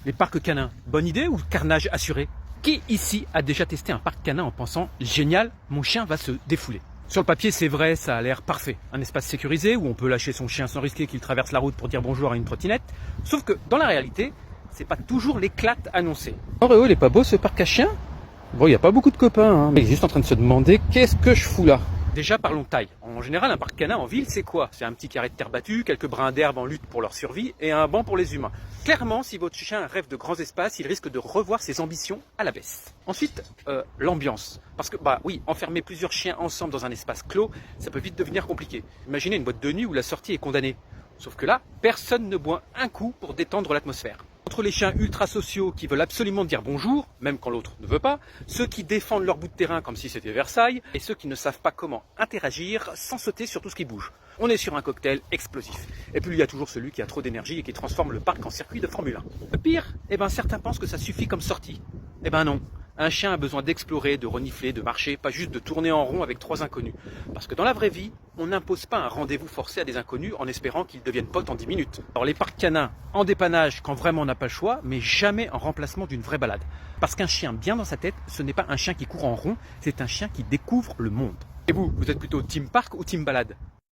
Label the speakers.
Speaker 1: Les parcs canins, bonne idée ou carnage assuré? Qui ici a déjà testé un parc canin en pensant « Génial, mon chien va se défouler ». Sur le papier, c'est vrai, ça a l'air parfait. Un espace sécurisé où on peut lâcher son chien sans risquer qu'il traverse la route pour dire bonjour à une trottinette. Sauf que dans la réalité, c'est pas toujours l'éclate annoncée. Oh Réo, il est pas beau ce parc à chiens? Bon, il n'y a pas beaucoup de copains, hein. Mais il est juste en train de se demander qu'est-ce que je fous là. Déjà, parlons taille. En général, un parc canin en ville, c'est quoi? C'est un petit carré de terre battue, quelques brins d'herbe en lutte pour leur survie et un banc pour les humains. Clairement, si votre chien rêve de grands espaces, il risque de revoir ses ambitions à la baisse. Ensuite, l'ambiance. Parce que, oui, enfermer plusieurs chiens ensemble dans un espace clos, ça peut vite devenir compliqué. Imaginez une boîte de nuit où la sortie est condamnée. Sauf que là, personne ne boit un coup pour détendre l'atmosphère. Entre les chiens ultra sociaux qui veulent absolument dire bonjour, même quand l'autre ne veut pas, ceux qui défendent leur bout de terrain comme si c'était Versailles, et ceux qui ne savent pas comment interagir sans sauter sur tout ce qui bouge. On est sur un cocktail explosif. Et puis il y a toujours celui qui a trop d'énergie et qui transforme le parc en circuit de Formule 1. Le pire, certains pensent que ça suffit comme sortie. Non. Un chien a besoin d'explorer, de renifler, de marcher, pas juste de tourner en rond avec trois inconnus. Parce que dans la vraie vie, on n'impose pas un rendez-vous forcé à des inconnus en espérant qu'ils deviennent potes en 10 minutes. Alors les parcs canins, en dépannage quand vraiment on n'a pas le choix, mais jamais en remplacement d'une vraie balade. Parce qu'un chien bien dans sa tête, ce n'est pas un chien qui court en rond, c'est un chien qui découvre le monde. Et vous êtes plutôt team parc ou team balade?